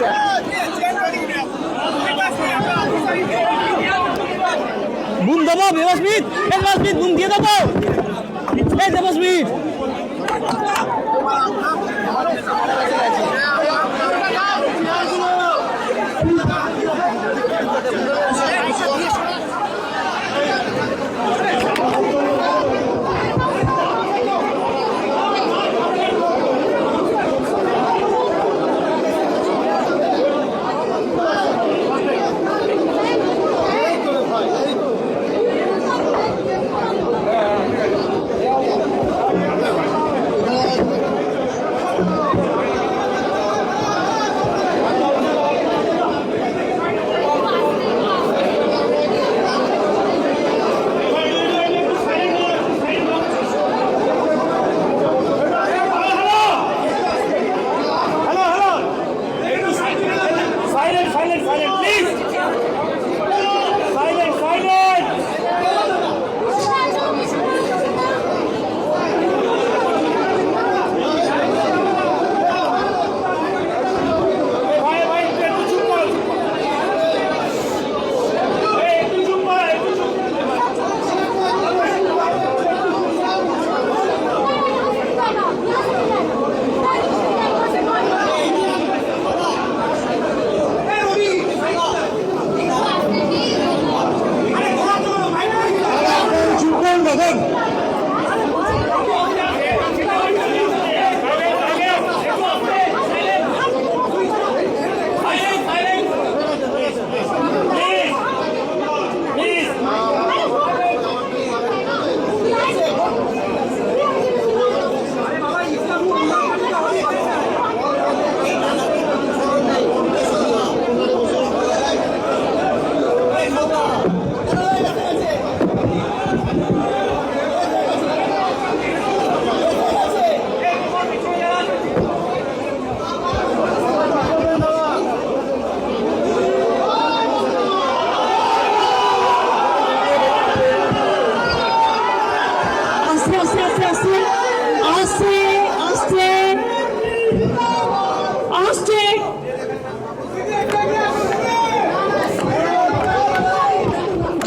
সমস্যা। বুম দেবো দেবস্মিত, দেবস্মিত বুম দিয়ে দেবো, দেবস্মিত।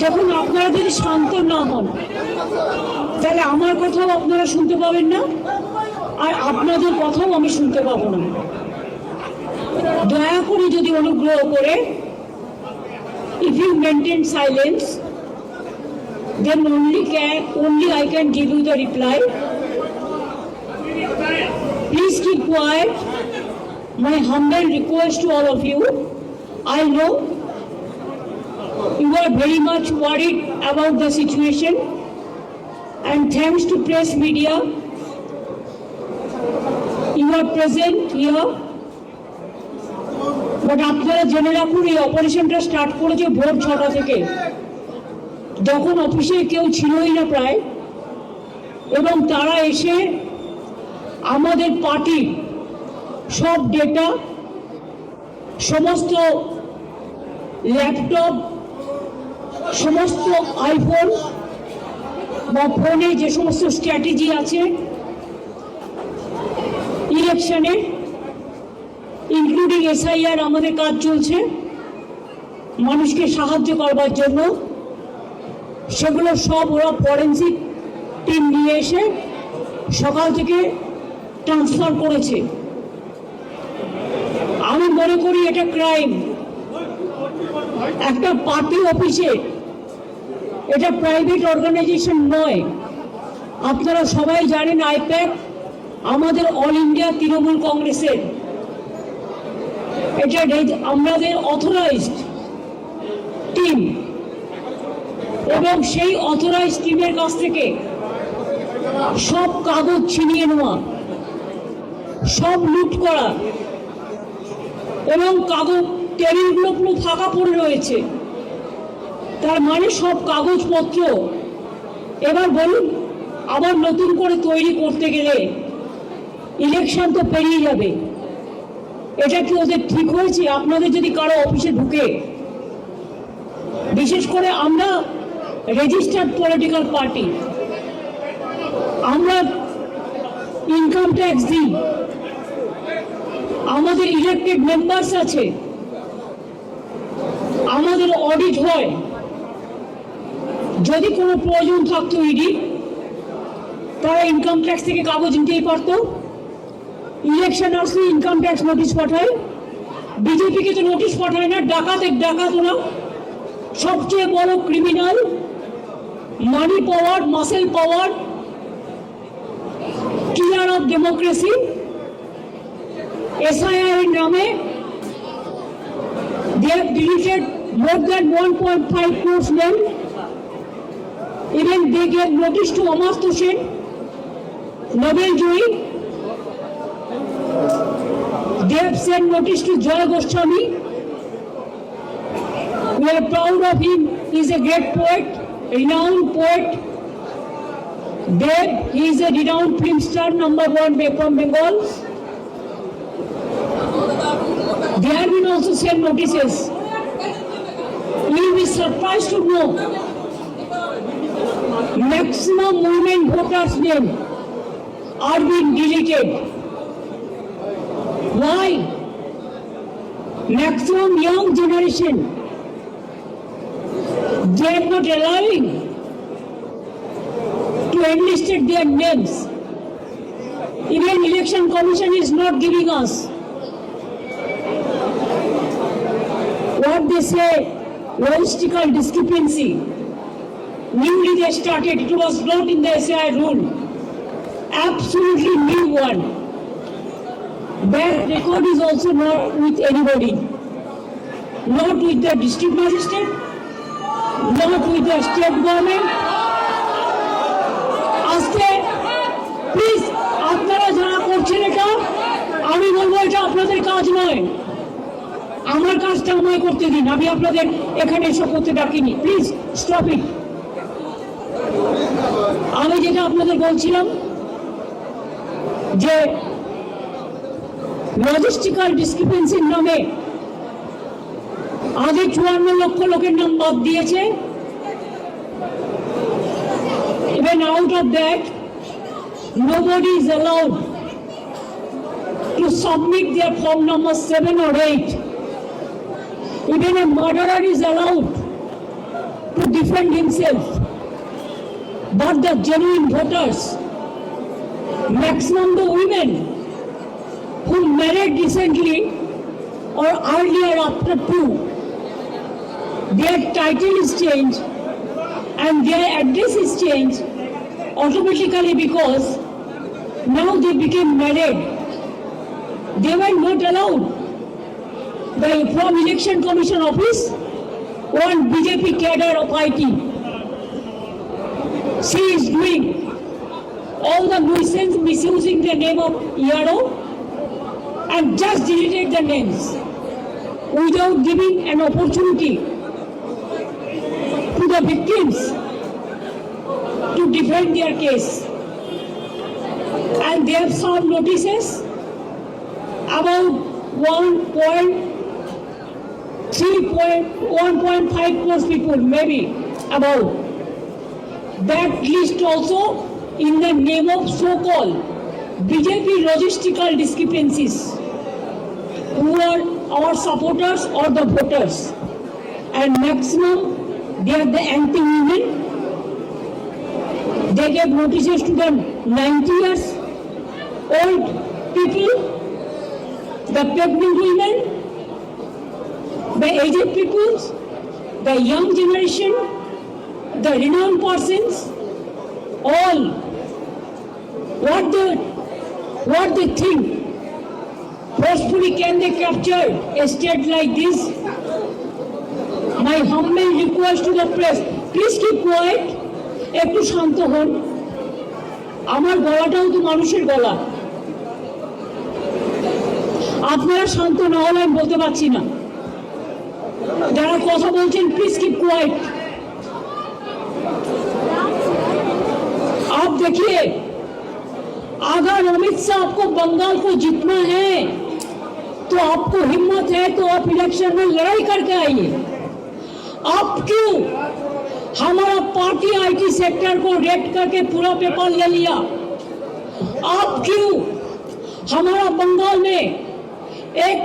যখন আপনারা যদি শান্ত না হন তাহলে আমার কথাও আপনারা শুনতে পাবেন না, আর আপনাদের কথাও আমি শুনতে পাবো না। দয়া করে যদি অনুগ্রহ করে, if you maintain silence, then only I can give you the reply. Please keep quiet. My humble request to all of you. I know you are very much worried about the situation, and thanks to press media, you are present here. But আপনারা জেনে রাখুন, এই অপারেশনটা start করেছে ভোর 6টা থেকে, যখন অফিসে কেউ ছিলই না প্রায়, এবং তারা এসে আমাদের পার্টির সব ডেটা, সমস্ত ল্যাপটপ, সমস্ত আইফোন বা ফোনে যে সমস্ত স্ট্র্যাটেজি আছে ইলেকশনে, ইনক্লুডিং SIR, আমাদের কাজ চলছে মানুষকে সাহায্য করবার জন্য, সেগুলো সব ওরা ফরেন্সিক টিম নিয়ে এসে সকাল থেকে ট্রান্সফার করেছে। আমি মনে করি এটা ক্রাইম। একটা পার্টি অফিসে, এটা প্রাইভেট অর্গানাইজেশন নয়। আপনারা সবাই জানেন আইপ্যাক আমাদের অল ইন্ডিয়া তৃণমূল কংগ্রেসের, এটা আমাদের অথরাইজড টিম, এবং সেই অথরাইজড টিমের কাছ থেকে সব কাগজ ছিনিয়ে নেওয়া, সব লুট করা, এবং কাগজ টেবিলগুলো পুরো ফাঁকা পড়ে রয়েছে। তার মানে সব কাগজপত্র এবার বলুন আবার নতুন করে তৈরি করতে গেলে ইলেকশন তো পেরিয়ে যাবে। এটা কি ওদের ঠিক হয়েছে? আপনাদের যদি কারো অফিসে ঢুকে, বিশেষ করে আমরা রেজিস্টার্ড পলিটিক্যাল পার্টি, আমরা ইনকাম ট্যাক্স দিই, আমার আমাদের ইলেক্টেড মেম্বার্স আছে, আমাদের অডিট হয়, যদি কোনো প্রয়োজন থাকতো ইডি তারা ইনকাম ট্যাক্স থেকে কাগজ নিতেই পারত। ইলেকশন আসলে ইনকাম ট্যাক্স নোটিশ পাঠায়, বিজেপিকে তো নোটিশ পাঠায় না, ডাকাত ওরা সবচেয়ে বড় criminal, money power, muscle power, killer of democracy. SIR এর নামে they have deleted more than 1.5 crores men. Even they gave notice to Amartya Sen, Nobel Joy. They have sent notice to Joy Goswami. We are proud of him. He is a great poet, renowned poet. Dev, he is a renowned film star, #1 from Bengal. There have been also sent notices. You will be surprised to know maximum women voters' name are being deleted. Why? Maximum young generation, they are not allowing to enlist their names. Even Election Commission is not giving us what they say, logistical discrepancy. Newly they started, it was not in the SI rule. Absolutely new one. That record is also not with anybody. Not with the district magistrate, not with the state government. আজকে please আপনারা যারা করছেন এটা, আমি বলবো এটা আপনাদের কাজ নয়, আমার কাজটা আমায় করতে দিন, আমি আপনাদের এখানে এসব করতে ডাকিনি। Please stop it. আমি যেটা আপনাদের বলছিলাম যে লজিস্টিক্যাল ডিসক্রিপেন্সির নামে আগে 54 লক্ষ লোকের নাম বাদ দিয়েছে। Even out of that, nobody is allowed to submit their form number 7 or 8. Even a murderer is allowed to defend himself. But the genuine voters, maximum the women who married recently or earlier after 2, their title is changed and their address is changed automatically because now they became married. They were not allowed. From Election Commission office, one BJP cadre of IT, she is doing all the nuisance, misusing the name of ERO and just deleted the names without giving an opportunity to the victims to defend their case. And they have served notices about 1.5 crores people, maybe about. That list also in the name of so-called BJP logistical discrepancies, who are our supporters or the voters. And maximum, they are the anti-women. They gave notices to the 90 years old people, the pregnant women, the aged people, the young generation, the renowned persons, all. What they think, forcefully can they capture a state like this? My humble request to the press, please keep quiet, একটু শান্ত হন। আমার গলাটাও তো মানুষের গলা, আপনারা শান্ত না হলে আমি বলতে পারছি না। যারা কথা বলছেন প্লিজ কিপ কোয়াইট। आप देखिए, अगर अमित शाह आपको बंगाल को जीतना है तो आपको हिम्मत है तो आप इलेक्शन में लड़ाई करके आइए। आप क्यों हमारा पार्टी आईटी सेक्टर को रेड करके पूरा पेपर ले लिया? आप क्यों हमारा बंगाल में एक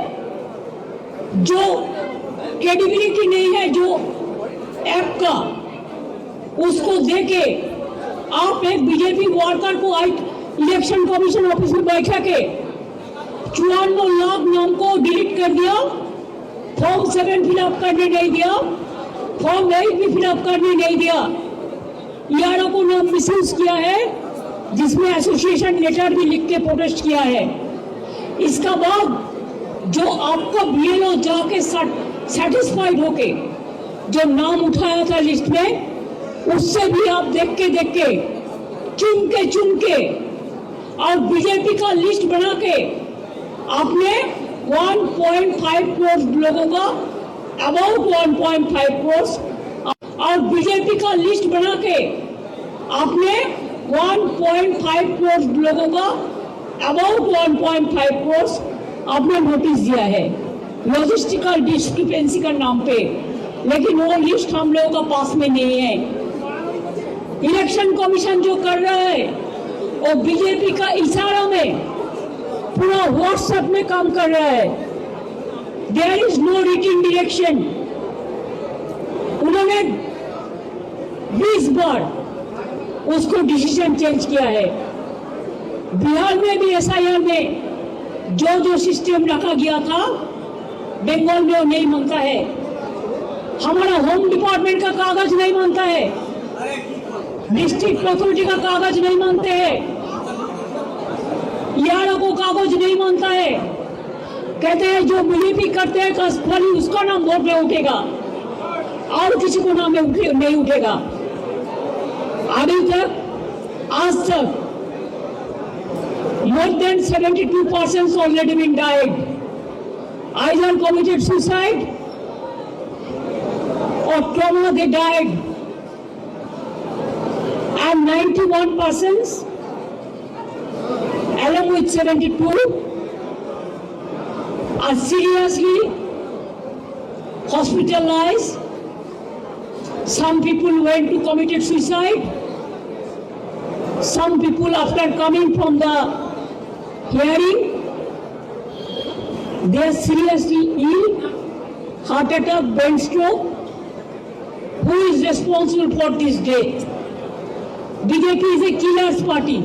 जो क्रेडिबिलिटी नहीं है जो ऐप का, उसको देके आप एक बीजेपी वर्कर को इलेक्शन कमीशन ऑफिस में बैठा के 54 लाख नाम को डिलीट कर दिया, फॉर्म 7 फिलअप करने नहीं दिया, फॉर्म 8 भी फिलअप करने नहीं दिया। यारों को नाम मिसयूज किया है, जिसमें एसोसिएशन लेटर भी लिख के प्रोटेस्ट किया है। इसका बाद जो आपका बीएलओ जाके सेटिस्फाइड होके जो नाम उठाया था लिस्ट में, उससे भी आप देख के चुन के और बीजेपी का लिस्ट बना के आपने 1.5 करोड़ लोगों का, अबाउट 1.5 करोड़, और बीजेपी का लिस्ट बना के आपने 1.5 करोड़ लोगों का, अबाउट 1.5 करोड़ आपने नोटिस दिया है लॉजिस्टिकल डिस्क्रिपेंसी का नाम पे, लेकिन वो लिस्ट हम लोगों का पास में नहीं है। इलेक्शन कमीशन जो कर रहा है वो बीजेपी का इशारा में पूरा व्हाट्सएप में काम कर रहा है। There is no written direction. उन्होंने 20 बार उसको डिसीजन चेंज किया है। बिहार में भी एसआईआर में जो सिस्टम रखा गया था, बंगाल में वो नहीं मानता है। हमारा होम डिपार्टमेंट का कागज नहीं मानता है, डिस्ट्रिक्ट अथॉरिटी का कागज नहीं मानते हैं, यारों को कागज नहीं मानता है। कहते हैं जो बीजेपी करते हैं खाली उसका नाम वोट में उठेगा और किसी को नाम नहीं उठेगा। अभी तक आज तक more than 72% already been died, either committed suicide or trauma they died, and 91% along with 72 are seriously hospitalized. Some people went to committed suicide. Some people after coming from the hearing, they are seriously ill, heart attack, brain stroke. Who is responsible for this death? BJP is a killer's party.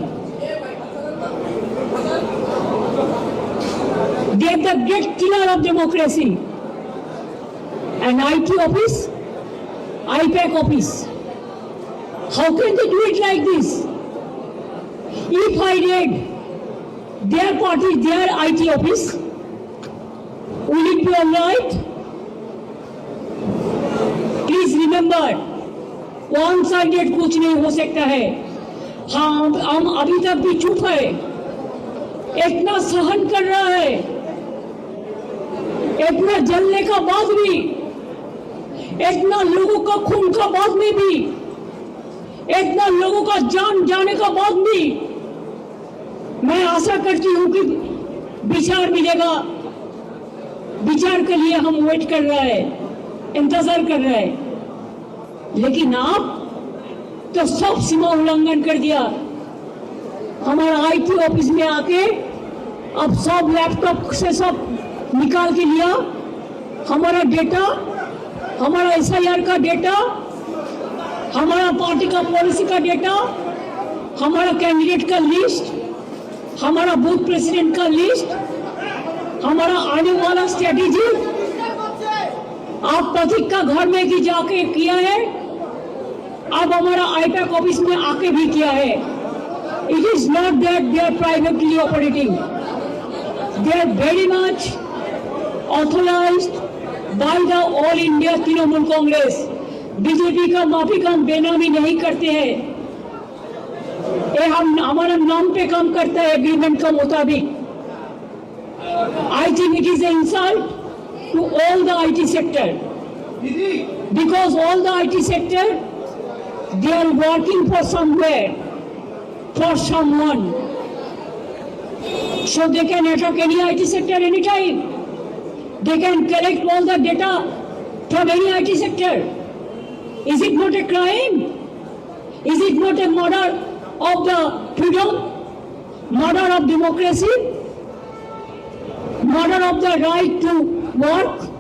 They are the great killer of democracy. An IT office, IPAC office. How can they do it like this? If I read their party, their IT office, will it be all right? Please remember, one sided कुछ नहीं हो सकता है। हम अभी तक भी चुप है, इतना सहन कर रहा है, इतना जलने का बाद भी, इतना लोगों का खून का बाद में भी, इतना लोगों का जान जाने का बाद भी मैं आशा करती हूँ कि विचार मिलेगा। विचार के लिए हम वेट कर रहे हैं, इंतजार कर रहे हैं, लेकिन आप तो सब सीमा उल्लंघन कर दिया। हमारा आईटी ऑफिस में आके अब सब लैपटॉप से सब निकाल के लिया, हमारा डेटा, हमारा एसआईआर का डेटा, हमारा पार्टी का पॉलिसी का डेटा, हमारा कैंडिडेट का लिस्ट, हमारा बूथ प्रेसिडेंट का लिस्ट, हमारा आने वाला स्ट्रेटेजी आप प्रतीक का घर में भी जाके किया है, अब हमारा आईपैक ऑफिस में आके भी किया है। It is not that they are privately operating, they are very much authorised by the all India Trinamool Congress. BJP का माफी काम बेनामी नहीं करते हैं, ये हम हमारा नाम पे काम करता है एग्रीमेंट का मुताबिक। I think it is an insult to all the IT sector, because all the IT sector, they are working for somewhere, for someone, so they can attack any IT sector anytime. They can collect all the data from any IT sector. Is it not a crime? Is it not a murder of the freedom, murder of democracy, murder of the right to work.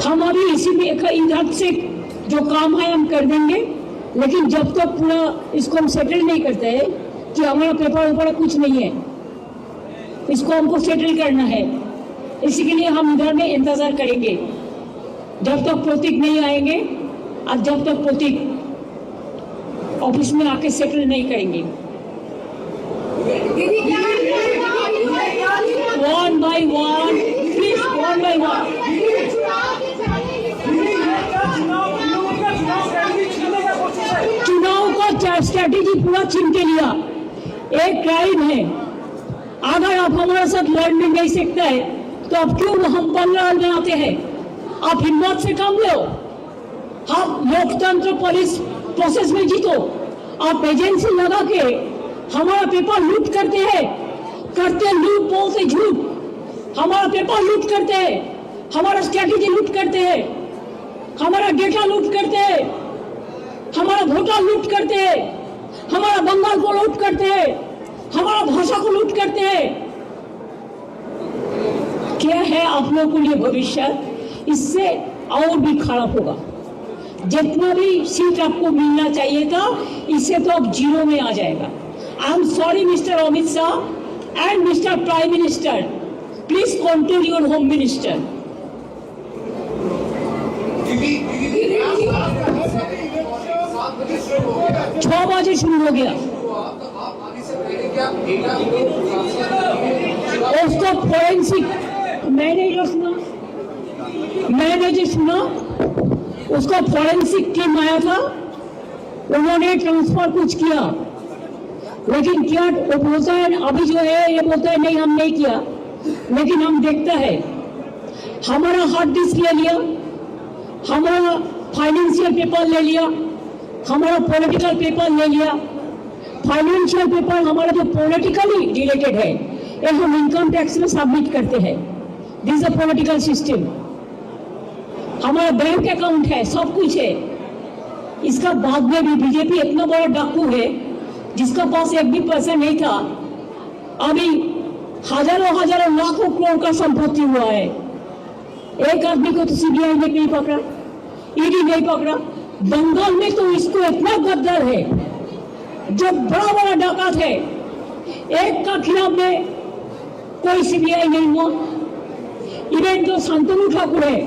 हम अभी इसी में इधर से जो काम है हम कर देंगे, लेकिन जब तक पूरा इसको हम सेटल नहीं करते हैं कि हमारा पेपर ऊपर कुछ नहीं है, इसको हमको सेटल करना है। इसी के लिए हम इधर में इंतजार करेंगे जब तक प्रतीक नहीं आएंगे और जब तक प्रतीक ऑफिस में आके सेटल नहीं करेंगे। One by one, please one by one. चुनाव का स्ट्रैटेजी पूरा छीन के लिया, एक क्राइम है। अगर आप हमारे साथ लड़ने नहीं सकते हैं तो आप क्यों हम 15 बनाते हैं? आप हिम्मत से काम लो, आप लोकतंत्र पुलिस प्रोसेस में जीतो। आप एजेंसी लगा के हमारा पेपर लूट करते हैं, करते लूट बोलते झूठ। हमारा पेपर लूट करते हैं, हमारा स्ट्रैटेजी लूट करते हैं, हमारा डेटा लूट करते हैं, हमारा वोटर लूट करते हैं, हमारा बंगाल को लूट करते हैं, हमारा भाषा को लूट करते हैं। क्या है आप लोगों के लिए भविष्य? इससे और भी खराब होगा। जितना भी सीट आपको मिलना चाहिए था, इससे तो अब जीरो में आ जाएगा। I am sorry mister Amit Shah and mister prime minister, please control your home minister. 6 बजे शुरू हो गया। उसका फॉरेंसिक मैंने जो सुना उसका फॉरेंसिक टीम आया था, उन्होंने ट्रांसफर कुछ किया, लेकिन क्या वो बोलता है अभी जो है ये बोलता है नहीं हम नहीं किया, लेकिन हम देखता है हमारा हार्ड डिस्क ले लिया, हमारा फाइनेंशियल पेपर ले लिया, हमारा पॉलिटिकल पेपर ले लिया। फाइनेंशियल पेपर हमारा जो पॉलिटिकली रिलेटेड है ये हम इनकम टैक्स में सबमिट करते हैं। This is a political system. हमारा बैंक अकाउंट है, सब कुछ है। इसका बाद में भी बीजेपी इतना बड़ा डाकू है जिसका पास एक भी पैसा नहीं था, अभी हजारों लाखों करोड़ का संपत्ति हुआ है। एक आदमी को तो सीबीआई ने नहीं पकड़ा, ईडी नहीं पकड़ा। बंगाल में तो इसको इतना गद्दार है, जो बड़ा बड़ा डाकत है, एक का खिलाफ में कोई सीबीआई नहीं हुआ। इवन जो शांतनु ठाकुर है,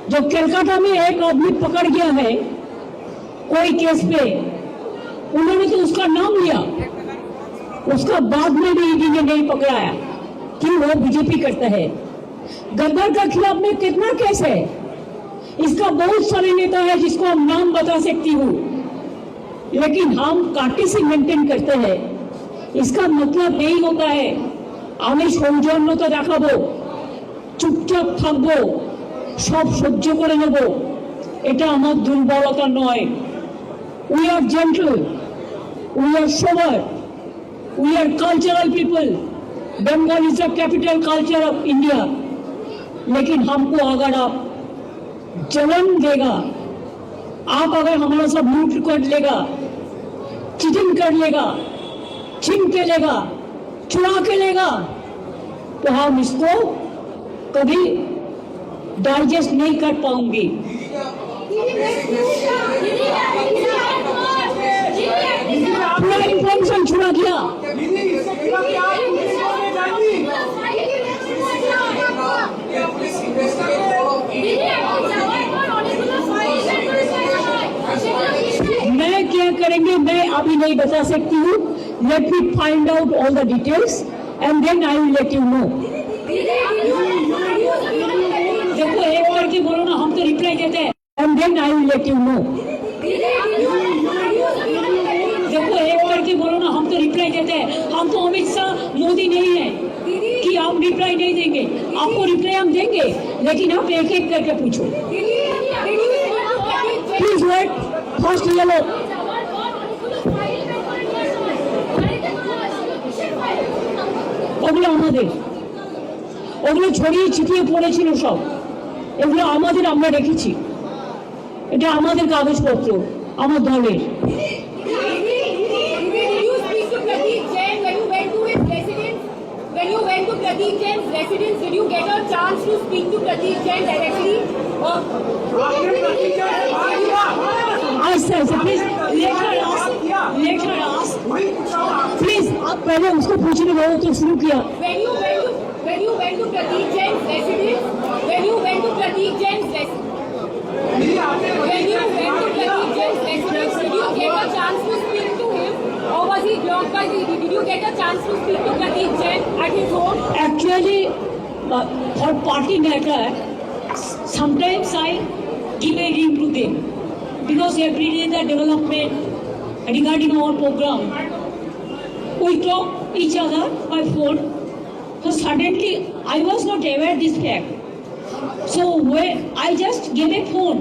जो कलकत्ता में एक आदमी पकड़ गया है कोई केस पे, उन्होंने तो उसका नाम लिया, उसका बाद में भी ईडी ने नहीं पकड़ाया कि वो बीजेपी करता है। गद्दार का खिलाफ में कितना केस है, इसका बहुत सारे नेता है जिसको हम नाम बता सकती हूँ, लेकिन हम कार्टेसी मेंटेन करते हैं। इसका मतलब नहीं होता है আমি সৌজন্যতা দেখাবো, চুপচাপ থাকবো, সব সহ্য করে নেব, এটা আমার দুর্বলতা নয়। We are gentle, we are sober, we are cultural people. Bengal is the capital culture of India. लेकिन हमको अगर आप जलन देगा, आप अगर हमारा सब लूट कर लेगा, चीटिंग कर लेगा, छीन के लेगा, चुरा के लेगा, तो हम इसको कभी डाइजेस्ट नहीं कर पाऊंगी। पूरा इंफॉर्मेशन छुड़ा गया। मैं क्या करेंगे मैं अभी नहीं बता सकती हूँ। Let me find out all the details and then I will let you know. देखो एक करके बोलो ना, हम तो रिप्लाई देते हैं and then I will let you know. देखो एक करके बोलो ना, हम तो रिप्लाई देते हैं। हम तो अमित शाह मोदी नहीं है कि हम रिप्लाई नहीं देंगे। आपको रिप्लाई हम देंगे, लेकिन आप एक एक करके पूछो। प्लीज वेट, फर्स्ट ले लो। ওগুলো আমাদের, ওগুলো ছড়িয়ে ছিটিয়ে পড়েছিল সব, এগুলো আমাদের, আমরা রেখেছি। এটা আমাদের কাগজপত্র, আমার দলের। When you residents, did you get a chance to speak to Prateek Jain directly? I said, please let her ask. Let her ask. Please, आप पहले उसको पूछने दो तो शुरू किया. When you went to Prateek Jain's residence, when you went to Prateek Jain's residence, did you get a chance to speak to him, or was he blocked by the? Did you get a chance to speak to Prateek Jain at his home? Actually, for party matter, sometimes I give a ring to them because every day the development regarding our program, we talk each other by phone. So suddenly, I was not aware this fact. So when I just gave a phone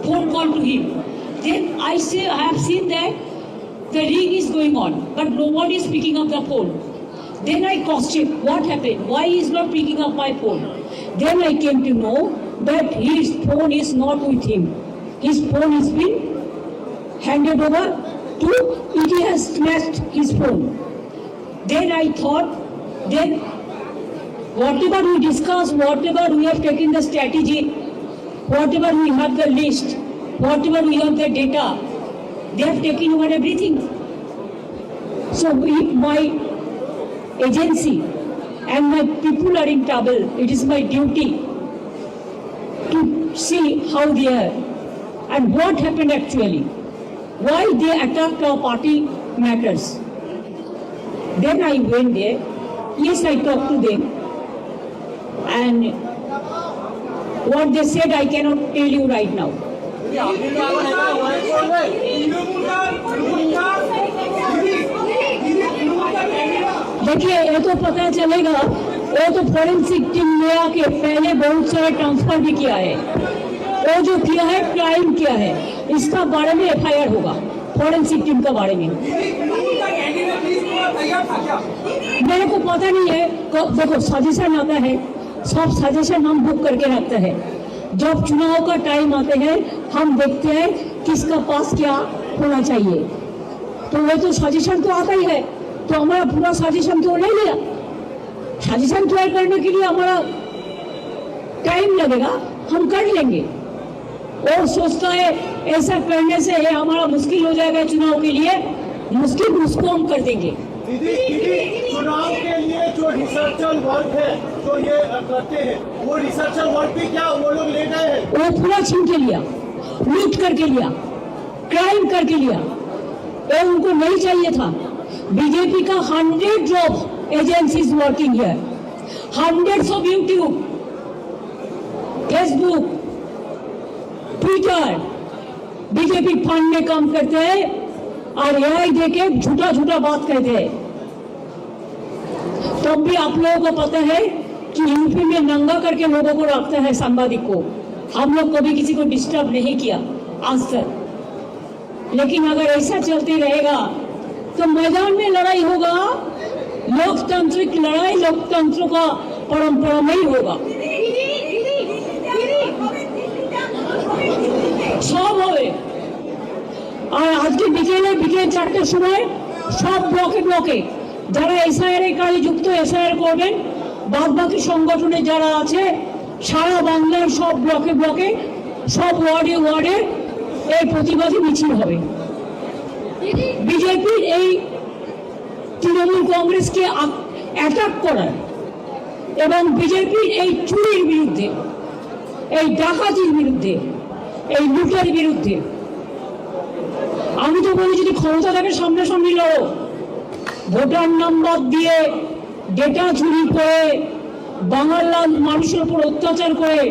call to him. Then I have seen that the ring is going on, but nobody is picking up the phone. Then I cross-checked what happened, why he is not picking up my phone. Then I came to know that his phone is not with him. His phone has been handed over to, it has smashed his phone. Then I thought, then whatever we discussed, whatever we have taken the strategy, whatever we have the list, whatever we have the data, they have taken over everything. So if my agency and my people are in trouble, it is my duty to see how they are and what happened actually, why they attacked our party matters. Then I went there, yes, I talked to them, and what they said I cannot tell you right now. देखिए ये तो पता चलेगा, वो तो forensic team में आके पहले बहुत सारे ट्रांसफर भी किया है, वो जो किया है क्राइम किया है, इसका बारे में FIR होगा फॉरेंसिक टीम का बारे में. मेरे को पता नहीं है, देखो सजेशन आता है, सब सजेशन हम बुक करके रखते हैं. जब चुनाव का टाइम आते हैं हम देखते हैं किसका पास क्या होना चाहिए, तो वो तो सजेशन तो आता ही है, तो हमारा पूरा सजेशन तो नहीं लिया. सजेशन तैयार करने के लिए हमारा टाइम लगेगा, हम कर लेंगे. और सोचता है ऐसा करने से ये हमारा मुश्किल हो जाएगा चुनाव के लिए, मुश्किल उसको हम कर देंगे. दीदी, चुनाव के लिए जो रिसर्चर वर्क है जो ये करते हैं, वो रिसर्चर वर्क भी क्या वो लोग ले गए हैं? वो पूरा छीन के लिया, लूट करके लिया, क्राइम करके लिया, वो उनको नहीं चाहिए था. बीजेपी का 100 of agencies working here, hundreds of YouTube, Facebook, Twitter, BJP fund में काम करते हैं और AI देके झूठा झूठा बात कहते हैं. तब भी आप लोगों को पता है कि यूपी में नंगा करके लोगों को रखता है सांबादिक को. हम लोग कभी किसी को डिस्टर्ब नहीं किया आज तक, लेकिन अगर ऐसा चलते रहेगा तो मैदान में लड़ाई होगा, लोकतांत्रिक लड़ाई लोकतंत्र का परंपरा में ही होगा. সব হবে. আর আজকে বিকেলে 4টার সময় সব ব্লকে যারা SIR এর কাজে যুক্ত SIR করবেন, বাদ বাকি সংগঠনে যারা আছে সারা বাংলার সব ব্লকে সব ওয়ার্ডে এই প্রতিবাদী মিছিল হবে. বিজেপির এই তৃণমূল কংগ্রেসকে অ্যাটাক করার এবং বিজেপির এই চুরির বিরুদ্ধে, এই ডাকাতির বিরুদ্ধে, এই লুটের বিরুদ্ধে আমি তো বলি যদি ক্ষমতা থাকে সামনাসামনি লড়ো. ভোটার নাম্বার দিয়ে ডেটা চুরি করে বাংলার মানুষের উপর অত্যাচার করে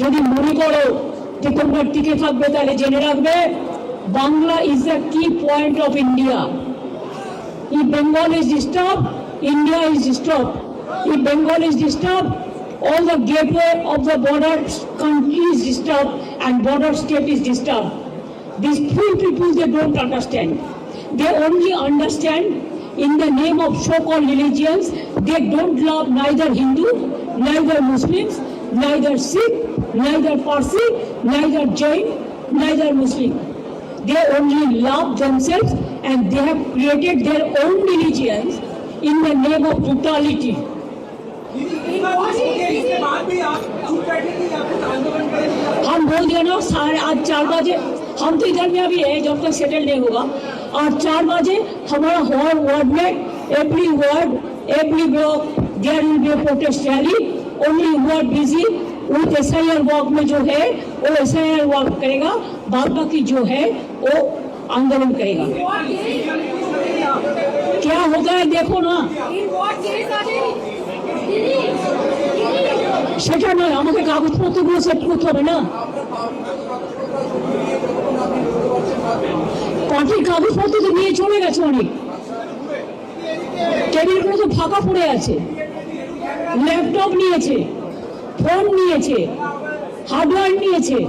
যদি মনে করো যে তোমরা টিকে থাকবে, তাহলে জেনে রাখবে বাংলা ইজ দ্য কি point of India. If Bengal is disturbed, India is disturbed. If Bengal is disturbed, all the gateway of the border country is disturbed and border state is disturbed. These poor people, they don't understand. They only understand in the name of so-called religions. They don't love neither Hindu, neither Muslims, neither Sikh, neither Parsi, neither Jain, neither Muslim. They only love themselves and they have created their own religions in the name of brutality. In what इसके बाद भी आप चुप बैठे कि आप कुछ आंदोलन करेंगे? हम बोल दिया ना आज 4 बजे हम तो इधर में अभी है जब तक सेटल नहीं होगा। और 4 बजे हमारा हर वार्ड में every ward every block there will be protest rally. Only ward busy with SIR work में जो है वो SIR वर्क करेगा, बाद बाकी जो है वो आंदोलन करेगा। क्या होता है देखो ना, what case are they? সেটা নয়, আমাকে কাগজপত্রগুলো সেট করতে হবে না। পার্টির কাগজপত্র তো নিয়ে চলে গেছে অনেক, টেবিলগুলো তো ফাঁকা পড়ে আছে, ল্যাপটপ নিয়েছে, ফোন নিয়েছে, হার্ডওয়্যার নিয়েছে,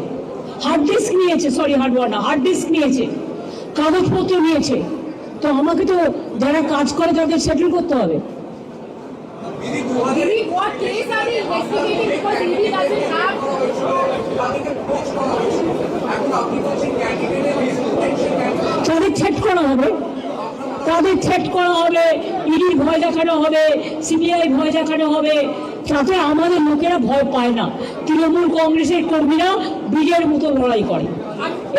হার্ড ডিস্ক নিয়েছে, সরি হার্ডওয়্যার না হার্ড ডিস্ক নিয়েছে, কাগজপত্র নিয়েছে। তো আমাকে তো যারা কাজ করে তাদের সেটেল করতে হবে। Didi, what case are they investigating? Because ED doesn't have. তাদের থ্রেট করা হবে, তাদের থ্রেট করা হবে, ইডির ভয় দেখানো হবে, CBI ভয় দেখানো হবে। তাতে আমাদের লোকেরা ভয় পায় না। তৃণমূল কংগ্রেসের কর্মীরা বিজের মতো লড়াই করে,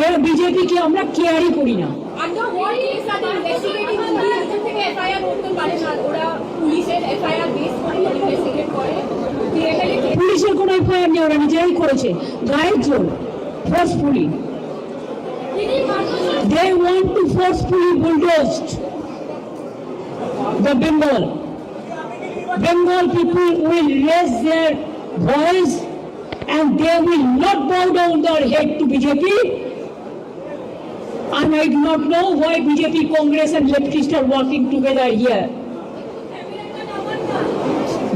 এরা বিজেপিকে আমরা কেয়ারই করি না। Under what case are they investigating? ED থেকে FIR করতে পারে না, ওরা পুলিশের FIR বেস করে ইনভেস্টিগেট করে। Theoretically, পুলিশের কোনো FIR নেই, ওরা নিজেরাই করেছে গায়ের জোর, forcefully. Didi, They want to forcefully bulldoze the Bengal. Bengal people will raise their voice and they will not bow down their head to BJP. And I do not know why BJP, Congress and leftists are working together here.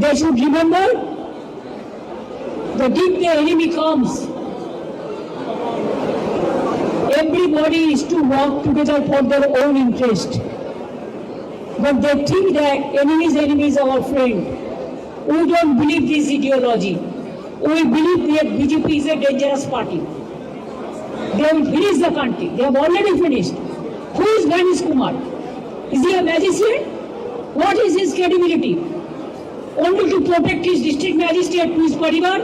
They should remember that if the enemy comes, everybody is to work together for their own interest. But they think that enemy is our friend. We don't believe this ideology. We believe that BJP is a dangerous party. They will finish the country. They have already finished. Who is Ganesh Kumar? Is he a magician? What is his credibility? Only to protect his district magistrate to his parivar?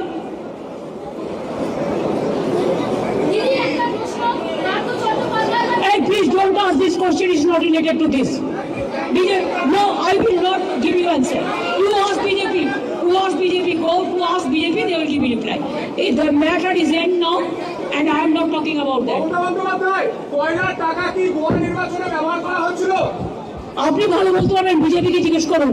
Didi, একটা প্রশ্ন, নাটক Chattopadhyay Hey, please don't ask this question. It's not related to this. No, I will not give you answer. You ask BJP. You ask BJP. Go to ask BJP. They will give you reply. The matter is end now, and I am not talking about that. Mamata Bandyopadhyay, কয়লার টাকা কি গোয়া নির্বাচনে ব্যবহার করা হচ্ছিল? আপনি ভালো বলতে পারবেন, বিজেপিকে জিজ্ঞেস করুন।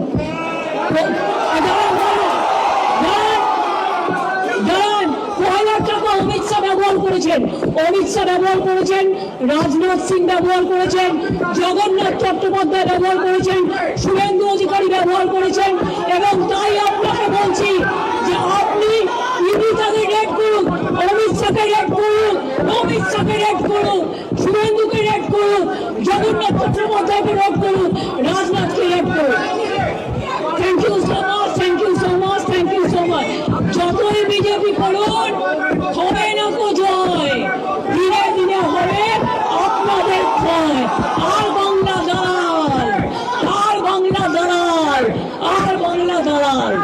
কয়লার টাকা অমিত শাহ ব্যবহার করেছেন, অমিত শাহ ব্যবহার করেছেন, রাজনাথ সিং ব্যবহার করেছেন, জগন্নাথ চট্টোপাধ্যায় ব্যবহার করেছেন, শুভেন্দু অধিকারী ব্যবহার করেছেন। এবং তাই আপনাকে বলছি যে আপনি ইডিটাকে রেড করুন, অমিত শাহকে রেড করুন, অমিত শাহকে রেড করুন, শুভেন্দুকে রেড করুন, জগন্নাথ চট্টোপাধ্যায়কে রেড করুন, রাজনাথকে রেড করুন। Thank you so much, thank you so much, thank you so much. যতই বিজেপি করুন হবে না কো জয়, ধীরে ধীরে হবে আপনাদের ক্ষয়। আর বাংলা দালাল, আর বাংলা দালাল, আর বাংলা দালাল।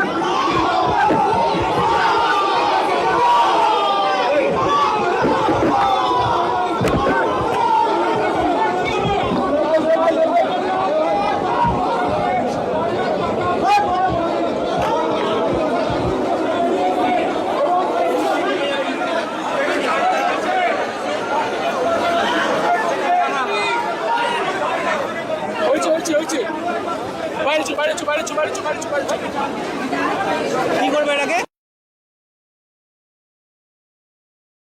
কি করবে এটাকে?